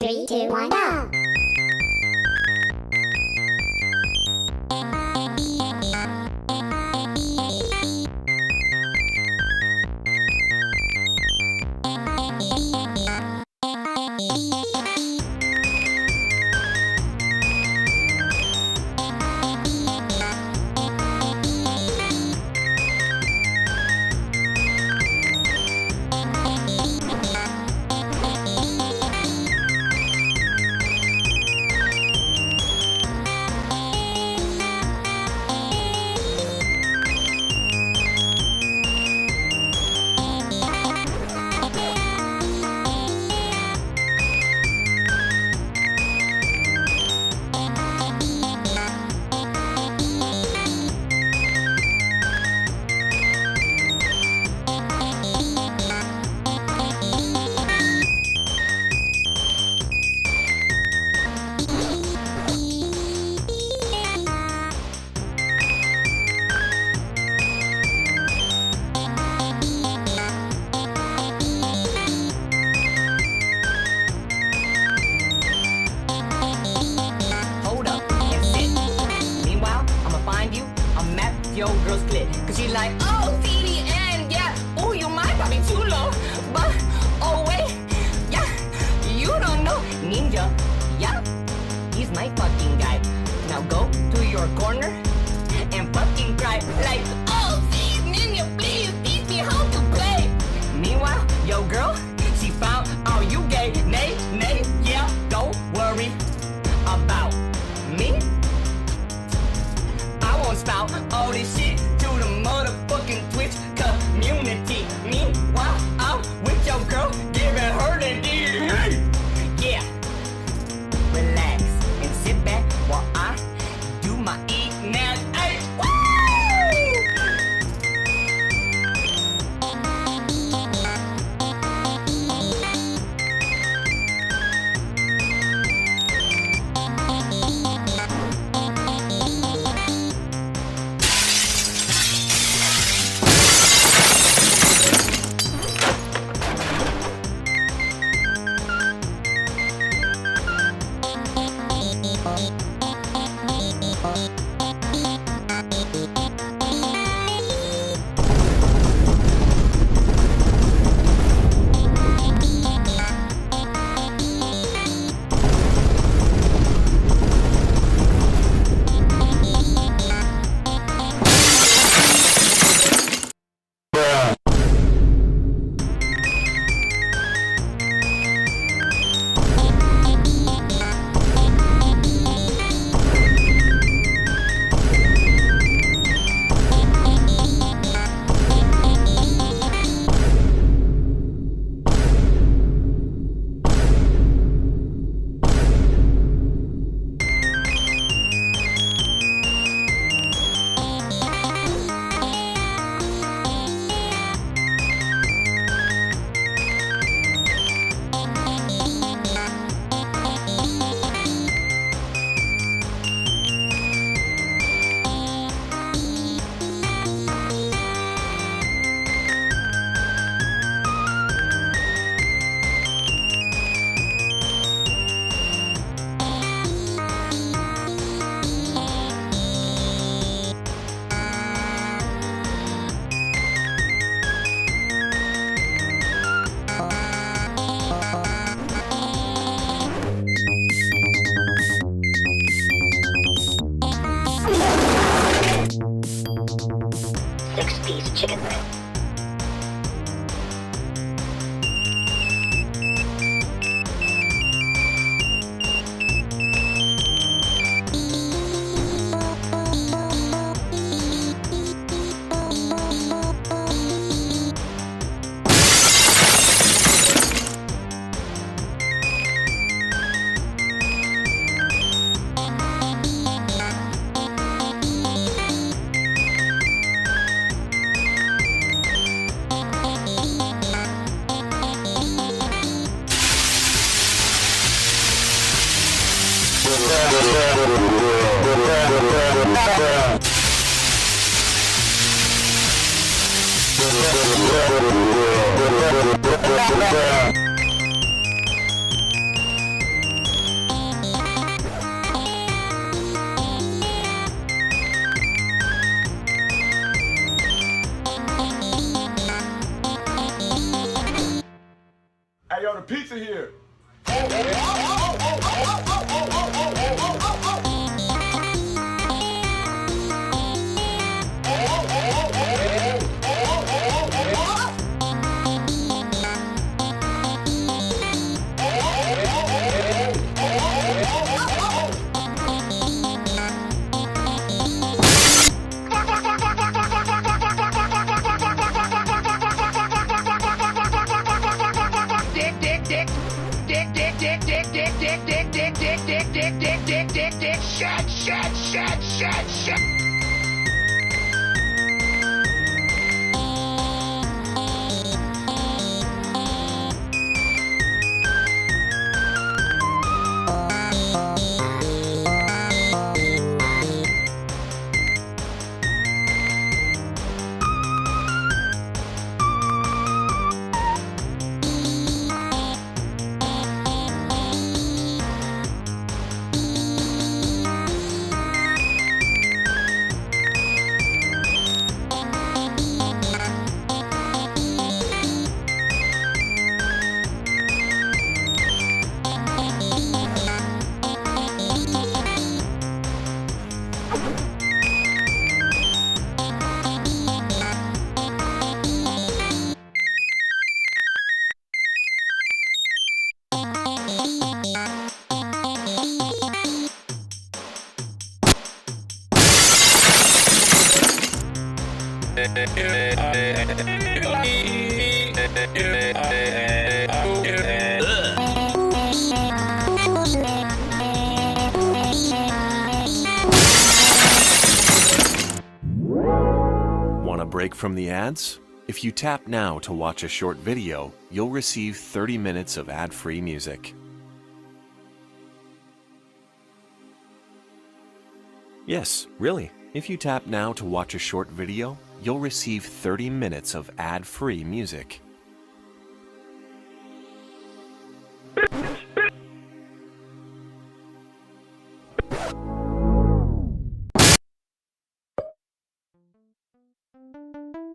3, 2, 1, go! Your girl's clit, cause she like, oh, CDN, yeah, oh, you might probably too low, but, oh, wait, yeah, you don't know, Ninja, yeah, he's my fucking guy, now go to your corner, and fucking cry, like, oh, please, Ninja, please, teach me how to play, meanwhile, yo girl, she found out you gay, nay, yeah, don't worry about me. I won't spout all this shit to the motherfucking Twitch community. Meanwhile, I'm with your girl, giving her the D. Yeah, relax and sit back while I do my eating at 8. Woo! Six-piece chicken wing. pizza here. Want a break from the ads? If you tap now to watch a short video, you'll receive 30 minutes of ad-free music. Yes, really. If you tap now to watch a short video, you'll receive 30 minutes of ad-free music.